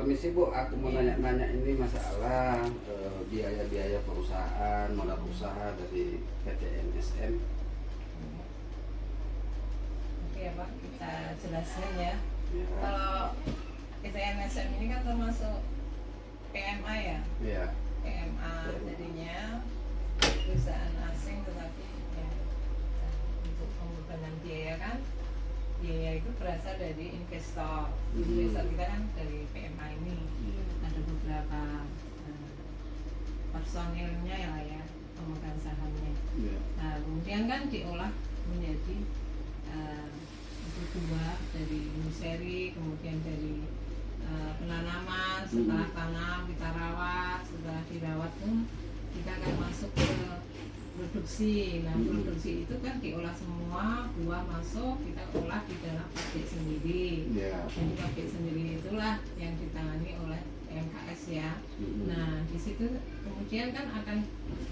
permisi Bu, aku mau nanya-nanya ini masalah biaya-biaya perusahaan, modal usaha dari PT NSM. Oke ya Pak, kita jelasin ya. Ya. Kalau PT NSM ini kan termasuk PMA ya. Iya. PMA jadinya perusahaan asing, tetapi ya, untuk pembebanan biaya kan, biaya itu berasal dari investor. Investor kita kan dari PMA ini. Ada beberapa personilnya ya, pemegang sahamnya. Iya. Nah kemudian kan diolah menjadi itu dua, dari seri, kemudian dari penanaman. Setelah tanam kita rawat, setelah dirawat pun kita akan masuk ke produksi. Nah produksi itu kan diolah semua, buah masuk kita olah di dalam pabrik sendiri. Jadi pabrik sendiri itulah yang ditangani oleh MKS ya. Nah di situ kemudian kan akan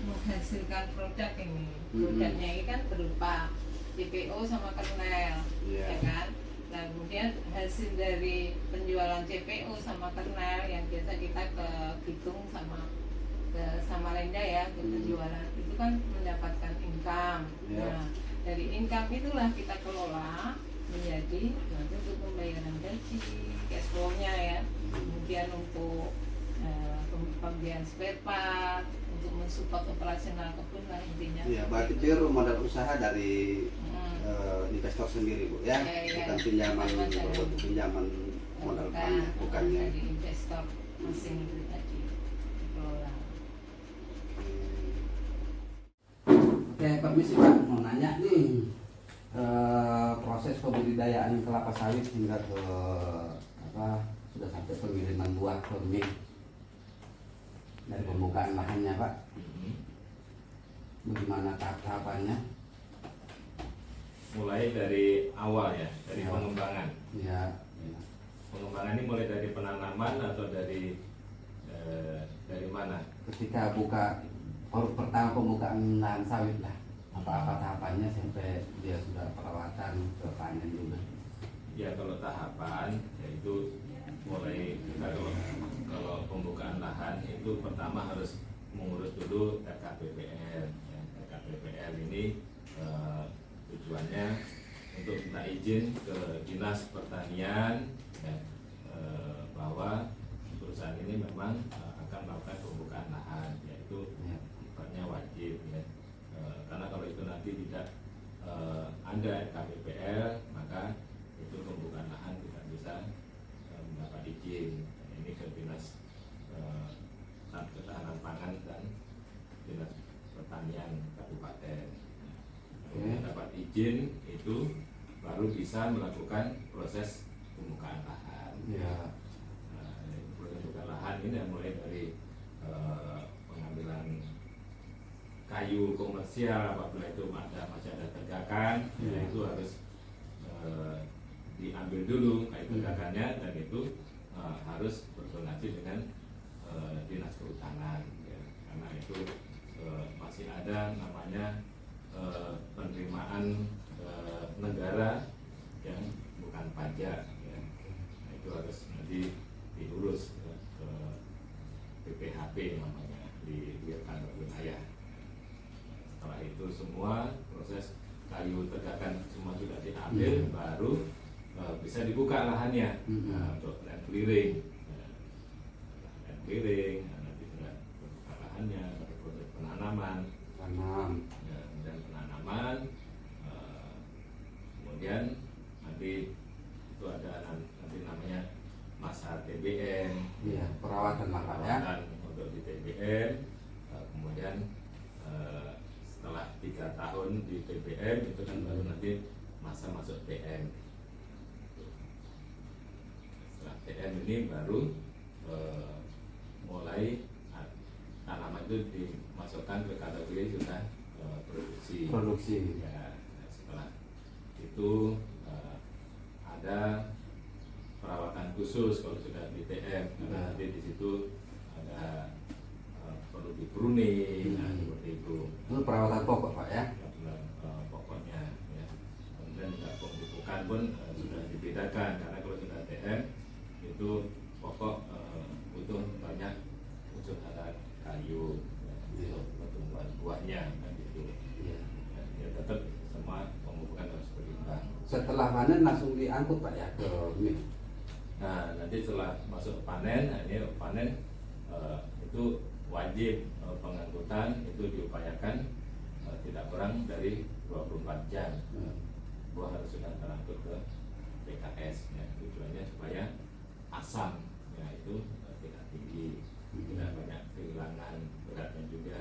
menghasilkan produk ini. Produknya ini kan berupa CPO sama kernel, ya kan. Nah kemudian hasil dari penjualan CPO sama kernel yang biasa kita ke Bitung sama ke Samarinda ya, ke penjualan itu kan mendapatkan income. Nah dari income itulah kita kelola menjadi nanti untuk pembayaran gaji, cash flow-nya ya, kemudian untuk pembelian spare part, untuk mensupport operasional kebun lah intinya. Iya, berarti pure modal usaha dari investor sendiri Bu ya, bukan pinjaman berbentuk pinjaman modal bank, bukannya dari investor asing itu tadi dikelola. Oke, permisi Pak, mau nanya nih proses pembudidayaan kelapa sawit hingga ke sudah sampai pengiriman buah ke mill dari pembukaan lahannya Pak. Bagaimana tahapannya? Mulai dari awal ya, dari pengembangan. Ya. Pengembangan ini mulai dari penanaman atau dari mana? Ketika pertama pembukaan lahan sawit lah, apa tahapannya sampai dia sudah perawatan ke panen juga? Ya kalau tahapan yaitu mulai kita kalau pembukaan lahan itu pertama harus mengurus dulu RKPPR. Ya, RKPPR ini tujuannya untuk minta izin ke Dinas Pertanian ya, bahwa perusahaan ini memang akan melakukan pembukaan lahan, yaitu sifatnya wajib ya. Karena kalau itu nanti tidak ada RKPPR, maka itu pembukaan lahan tidak bisa mendapat izin. Ini ke Dinas Ketahanan Pangan dan Dinas Pertanian Kabupaten. Dapat izin itu baru bisa melakukan proses pembukaan lahan. Proses pembukaan lahan ini mulai dari pengambilan kayu komersial, apabila itu masih ada tegakan, itu harus diambil dulu kayu tegakannya, dan itu harus berkoordinasi dengan Dinas Kehutanan ya. Karena itu masih ada namanya penerimaan negara yang bukan pajak ya. Nah, itu harus nanti diurus ke BPHP namanya, di kantor wilayah. Setelah itu semua proses kayu tegakan semua sudah diambil, baru bisa dibuka lahannya untuk land clearing. Land clearing, nanti sudah buka lahannya, ada proses penanaman. Dan penanaman, kemudian nanti itu ada nanti namanya masa TBM, perawatan lah ya. Untuk di TBM, kemudian setelah 3 tahun di TBM itu kan baru nanti masa masuk TM. Setelah TM ini baru mulai tanaman itu dimasukkan ke kategori sudah produksi. Ya, setelah itu ada perawatan khusus kalau sudah di TM, karena nanti di situ ada perlu di pruning, seperti itu. Itu perawatan pokok Pak ya? Pokoknya ya. Kemudian juga pemupukan pun sudah dibedakan, karena kalau sudah TM itu pokok butuh banyak unsur hara kayu untuk pertumbuhan buahnya kan gitu. Iya. Ya tetap semua pemupukan harus berimbang. Setelah panen langsung diangkut Pak ya ke mill. Nah nanti setelah masuk panen, nah ini panen itu wajib pengangkutan itu diupayakan tidak kurang dari 24 jam. Buah harus sudah terangkut ke PKS ya, tujuannya supaya asam ya itu tidak tinggi, tidak banyak kehilangan beratnya juga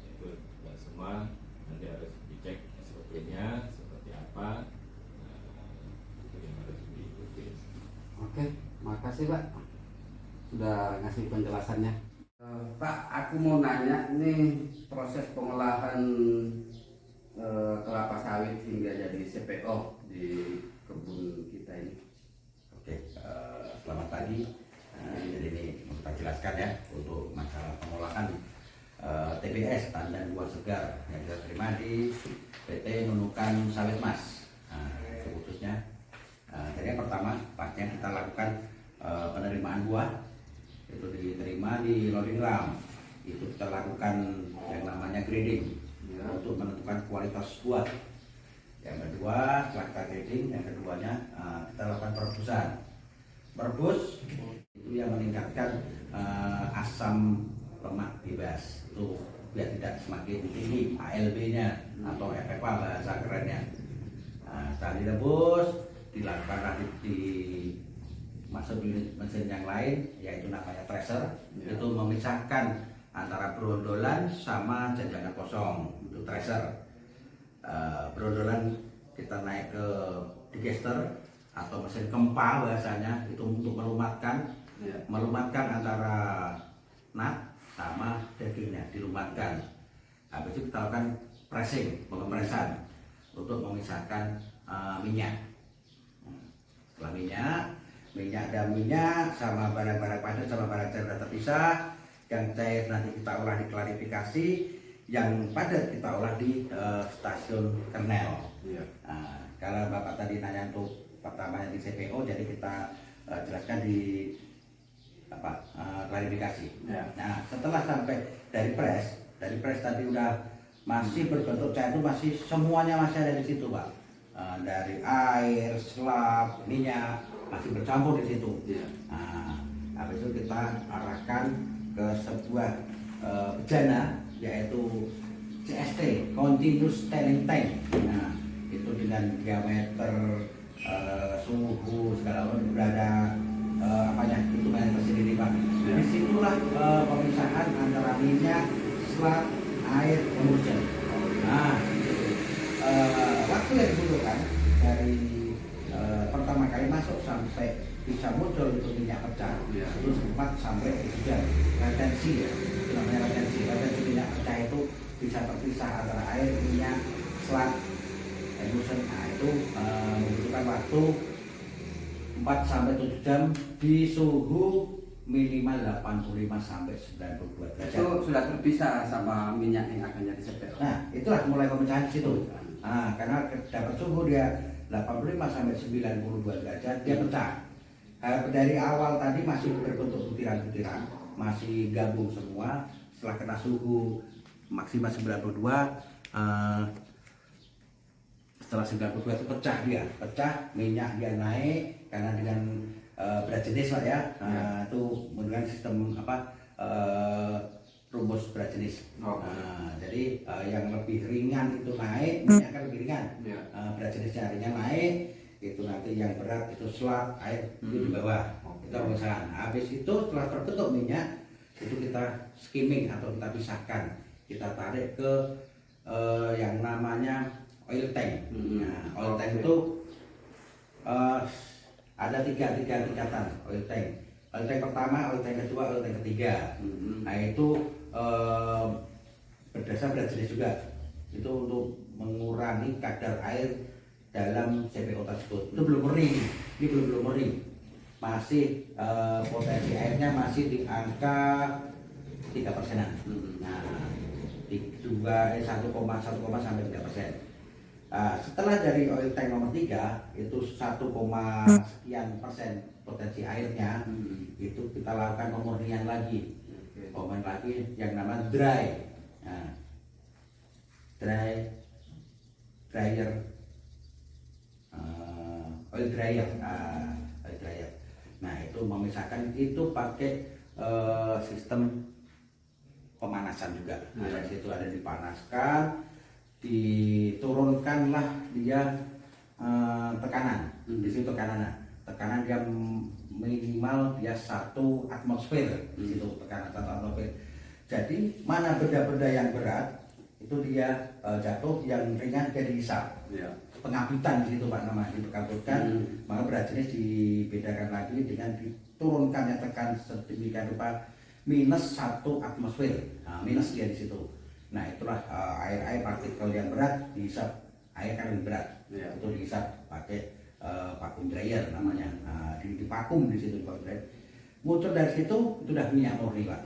itu semua nanti harus dicek SOP-nya seperti apa. Itu yang harus diikuti. Oke, makasih Pak sudah ngasih penjelasannya. Pak, aku mau nanya nih proses pengolahan kelapa sawit hingga jadi CPO di kebun kita ini. Oke, selamat pagi. Jadi ini mau kita jelaskan ya untuk masalah pengolahan TBS tandan buah segar yang kita terima di PT Nunukan Sawit Mas. Itu khususnya. Jadi yang pertama pastinya kita lakukan penerimaan buah itu diterima di loading ram. Itu kita lakukan yang namanya grading ya, untuk menentukan kualitas buah. Yang kedua setelah kita grading, yang keduanya kita lakukan perebusan. Merebus itu yang meningkatkan asam lemak bebas itu biar tidak semakin tinggi ALB-nya atau FFA bahasa kerennya. Setelah direbus dilakukan di masuk unit mesin yang lain yaitu namanya tracer ya. Itu memisahkan antara brondolan sama janjangan kosong itu tracer. Brondolan kita naik ke digester atau mesin kempa bahasanya itu untuk melumatkan ya. Melumatkan antara nut sama dagingnya dilumatkan. Habis itu kita lakukan pressing, pengepresan untuk memisahkan minyak. Setelah minyak dan minyak sama barang-barang padat sama barang cair sudah terpisah. Yang cair nanti kita olah di klarifikasi, yang padat kita olah di stasiun kernel. Iya. Kalau Bapak tadi nanya untuk pertamanya di CPO, jadi kita jelaskan di klarifikasi. Ya. Nah, setelah sampai dari press tadi udah masih berbentuk cair itu masih semuanya masih ada di situ Pak. Dari air, selap, minyak masih bercampur di situ. Iya. Habis itu kita arahkan ke sebuah bejana yaitu CST (Continuous Standing Tank). Nah, itu dengan diameter, suhu segala macam udah ada hitungan tersendiri Pak. Ya. Disitulah pemisahan antara minyak, selap, air, emulsion. Nah, waktu yang dibutuhkan dari pertama kali masuk sampai bisa muncul itu minyak pecah ya. Itu 4 sampai 7 jam retensi ya, itu namanya retensi minyak pecah itu bisa terpisah antara air, minyak, selap, emulsion. Nah itu membutuhkan waktu 4 sampai 7 jam di suhu minimal 85 sampai 92 derajat. Itu sudah terpisah sama minyak yang akan jadi CPO. Nah, itulah mulai pemecahan di situ. Karena dapat suhu dia 85 sampai 92 derajat dia pecah. Dari awal tadi masih berbentuk butiran-butiran, masih gabung semua. Setelah kena suhu maksimal 92, setelah 92 itu pecah minyak dia naik karena dengan berat jenis Pak ya. Itu menggunakan sistem rumus berat jenis. Jadi yang lebih ringan itu naik, minyak kan lebih ringan. Berat jenisnya ringan naik, itu nanti yang berat itu selap, air itu di bawah. Itu pemisahan. Habis itu setelah terbentuk minyak itu kita skimming atau kita pisahkan, kita tarik ke yang namanya oil tank. Nah, oil tank itu ada tiga tingkatan oil tank. Oil tank pertama, oil tank kedua, oil tank ketiga. Nah itu berdasar berat jenis juga. Itu untuk mengurangi kadar air dalam CPO tersebut. Itu belum mering, ini belum mering. Masih potensi airnya masih di angka 3%-an. Nah, di 1,1 sampai 3%. Setelah dari oil tank nomor 3 itu 1, sekian persen potensi airnya, itu kita lakukan pemurnian lagi, yang namanya dry, dryer, oil dryer, oil dryer. Nah itu memisahkan, itu pakai sistem pemanasan juga. Nah, di situ ada dipanaskan, diturunkanlah dia tekanan. Di situ tekanan dia minimal dia 1 atmosfer. Di situ tekanan 1 atmosfer. Jadi mana benda-benda yang berat itu dia jatuh, yang ringan dia dihisap. Pengapitan di situ Pak, nama dipekabutkan. Maka berat jenis dibedakan lagi dengan diturunkannya tekan sedemikian rupa minus 1 atmosfer. Minus dia di situ. Nah itulah air partikel yang berat dihisap, air kan lebih berat, itu dihisap pakai vacuum dryer namanya. Divakum di situ, muncul dari situ itu udah minyak murni Pak.